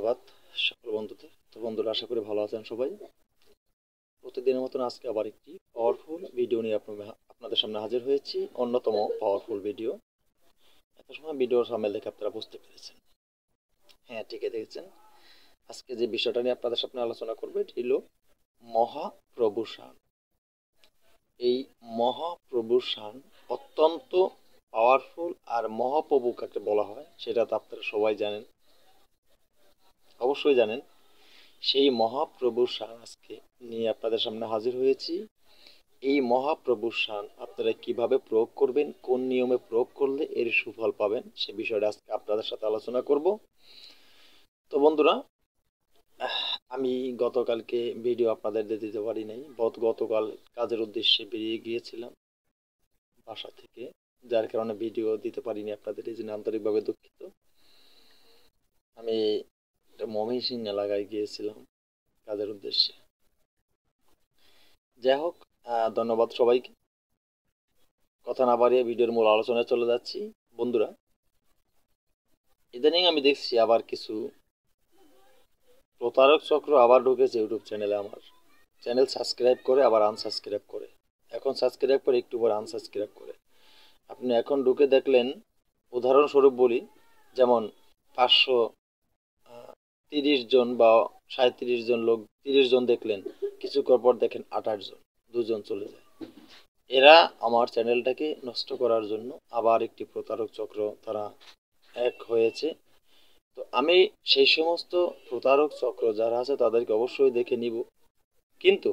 ধন্যবাদ সকল বন্ধুদের। তো বন্ধুরা, আশা করি ভালো আছেন সবাই। প্রতিদিনের মতন আজকে আবার একটি পাওয়ারফুল ভিডিও নিয়ে আপনাদের সামনে হাজির হয়েছি। অন্যতম পাওয়ারফুল ভিডিও। এত সময় ভিডিওর সামনে দেখে আপনারা বুঝতে পেরেছেন, হ্যাঁ ঠিকই দেখেছেন। আজকে যে বিষয়টা নিয়ে আপনাদের সামনে আলোচনা করবো এটি হলো মহাপ্রভু শান। এই মহাপ্রভু শান অত্যন্ত পাওয়ারফুল। আর মহাপ্রভু কাকে বলা হয় সেটা তো আপনারা সবাই জানেন, অবশ্যই জানেন। সেই মহাপ্রভুর শান আজকে নিয়ে আপনাদের সামনে হাজির হয়েছি। এই মহাপ্রভুর শান আপনারা কিভাবে প্রয়োগ করবেন, কোন নিয়মে প্রয়োগ করলে এর সুফল পাবেন, সে বিষয়টা আজকে আপনাদের সাথে আলোচনা করব। তো বন্ধুরা, আমি গতকালকে ভিডিও আপনাদের দিতে পারি নাই। গতকাল কাজের উদ্দেশ্যে বেরিয়ে গিয়েছিলাম বাসা থেকে, যার কারণে ভিডিও দিতে পারিনি আপনাদের, এই জন্য আন্তরিকভাবে দুঃখিত। আমি ময়মনসিংহ এলাকায় গিয়েছিলাম কাজের উদ্দেশ্যে। যাই হোক, ধন্যবাদ সবাইকে। কথা না বাড়িয়ে ভিডিওর মূল আলোচনায় চলে যাচ্ছি। বন্ধুরা, ইদানিং আমি দেখছি আবার কিছু প্রতারক চক্র আবার ঢুকেছে ইউটিউব চ্যানেলে। আমার চ্যানেল সাবস্ক্রাইব করে আবার আনসাবস্ক্রাইব করে, এখন সাবস্ক্রাইব করে একটু পরে আনসাবস্ক্রাইব করে। আপনি এখন ঢুকে দেখলেন, উদাহরণস্বরূপ বলি, যেমন 530 জন বা 37 জন লোক, 30 জন দেখলেন, কিছুক্ষণ পর দেখেন 28 জন, 2 জন চলে যায়। এরা আমার চ্যানেলটাকে নষ্ট করার জন্য আবার একটি প্রতারক চক্র তারা এক হয়েছে। তো আমি সেই সমস্ত প্রতারক চক্র যারা আছে তাদেরকে অবশ্যই দেখে নিব, কিন্তু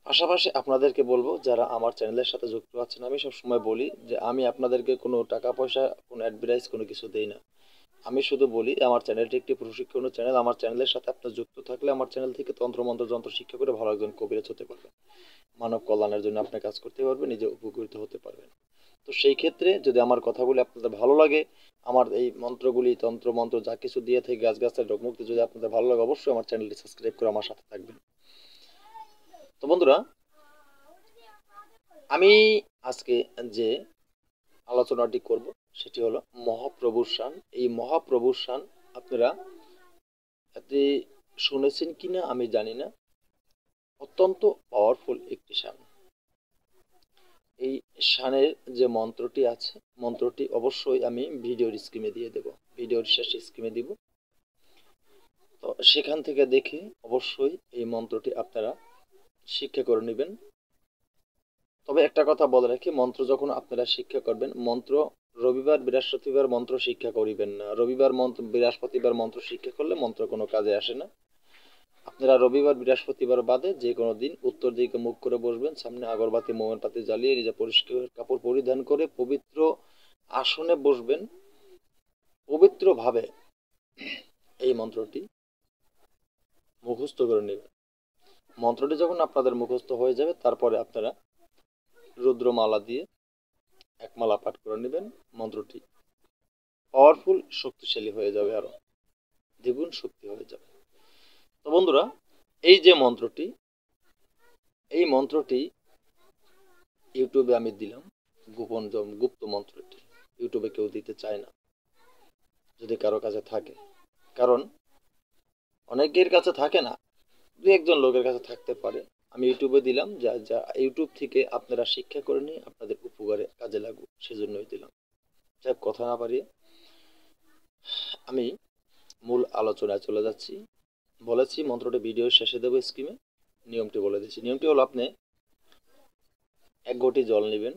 পাশাপাশি আপনাদেরকে বলবো যারা আমার চ্যানেলের সাথে যুক্ত আছেন, আমি সবসময় বলি যে আমি আপনাদেরকে কোনো টাকা পয়সা, কোনো অ্যাডভার্টাইজ, কোনো কিছু দেই না। আমি শুধু বলি আমার চ্যানেলটি একটি প্রশিক্ষণ চ্যানেল। আমার চ্যানেলের সাথে আপনার যুক্ত থাকলে আমার চ্যানেল থেকে তন্ত্রমন্ত্র যন্ত্র শিক্ষা করে ভালো একজন কবিরাজ হতে পারবেন, মানব কল্যাণের জন্য আপনি কাজ করতে পারবেন, নিজে উপকৃত হতে পারবেন। তো সেই ক্ষেত্রে যদি আমার কথাগুলি আপনাদের ভালো লাগে, আমার এই মন্ত্রগুলি, তন্ত্র মন্ত্র যা কিছু দিয়ে থেকে গাছগাছালি রোগমুক্তি যদি আপনাদের ভালো লাগে, অবশ্যই আমার চ্যানেলটি সাবস্ক্রাইব করে আমার সাথে থাকবেন। তো বন্ধুরা, আমি আজকে যে আলোচনাটি করব সেটি হলো মহাপ্রভুর শান। এই মহাপ্রভুর শান আপনারা এতে শুনেছেন কিনা আমি জানি না, অত্যন্ত পাওয়ারফুল একটি শান। এই শানের যে মন্ত্রটি আছে, মন্ত্রটি অবশ্যই আমি ভিডিওর স্ক্রিনে দিয়ে দেব, ভিডিওর শেষে স্ক্রিনে দিব। তো সেখান থেকে দেখে অবশ্যই এই মন্ত্রটি আপনারা শিক্ষা করে নেবেন। তবে একটা কথা বলে রাখি, মন্ত্র যখন আপনারা শিক্ষা করবেন, মন্ত্র রবিবার বৃহস্পতিবার মন্ত্র শিক্ষা করিবেন না। রবিবার মন্ত্র, বৃহস্পতিবার মন্ত্র শিক্ষা করলে মন্ত্র কোনো কাজে আসে না। আপনারা রবিবার বৃহস্পতিবার বাদে যে কোনো দিন উত্তর দিকে মুখ করে বসবেন, সামনে আগরবাতি মোমবাতি জ্বালিয়ে নিজে পরিষ্কার কাপড় পরিধান করে পবিত্র আসনে বসবেন। পবিত্রভাবে এই মন্ত্রটি মুখস্থ করে নেবেন। মন্ত্রটি যখন আপনাদের মুখস্থ হয়ে যাবে, তারপরে আপনারা রুদ্রমালা দিয়ে এক মালা পাঠ করে নেবেন। মন্ত্রটি পাওয়ারফুল, শক্তিশালী হয়ে যাবে, আরো দ্বিগুণ শক্তি হয়ে যাবে। তো বন্ধুরা, এই যে মন্ত্রটি, এই মন্ত্রটি ইউটিউবে আমি দিলাম, গোপন গুপ্ত মন্ত্রটি ইউটিউবে কেউ দিতে চায় না, যদি কারো কাছে থাকে। কারণ অনেকের কাছে থাকে না, দু একজন লোকের কাছে থাকতে পারে। আমি ইউটিউবে দিলাম, যা যা ইউটিউব থেকে আপনারা শিক্ষা করে নিয়ে আপনাদের উপকারে কাজে লাগুক, সেজন্যই দিলাম। যাক, কথা না বাড়িয়ে আমি মূল আলোচনায় চলে যাচ্ছি। বলেছি মন্ত্রটি ভিডিওর শেষে দেবো স্ক্রিনে। নিয়মটি বলে দিচ্ছি। নিয়মটি হলো, আপনি 1 ঘটি জল নেবেন,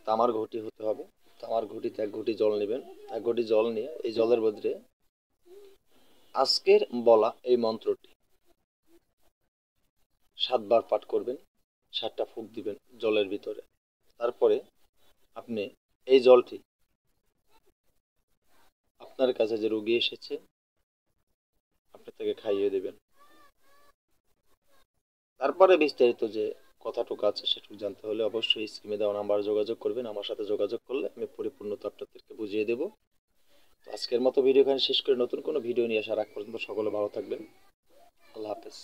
তামার ঘটি হতে হবে। তামার ঘটিতে 1 ঘটি জল নেবেন। 1 ঘটি জল নিয়ে এই জলের মধ্যে আজকের বলা এই মন্ত্রটি 7 বার পাঠ করবেন, 7টা ফুঁক দিবেন জলের ভিতরে। তারপরে আপনি এই জলটি আপনার কাছে যে রোগী এসেছে আপনি তাকে খাইয়ে দেবেন। তারপরে বিস্তারিত যে কথাটুকু আছে সেটুকু জানতে হলে অবশ্যই স্ক্রিনে দেওয়া নাম্বারে যোগাযোগ করবেন। আমার সাথে যোগাযোগ করলে আমি পরিপূর্ণতা আপনাদেরকে বুঝিয়ে দেব। তো আজকের মতো ভিডিও এখানে শেষ করে নতুন কোনো ভিডিও নিয়ে আসার আগ পর্যন্ত সকলে ভালো থাকবেন। আল্লাহ হাফেজ।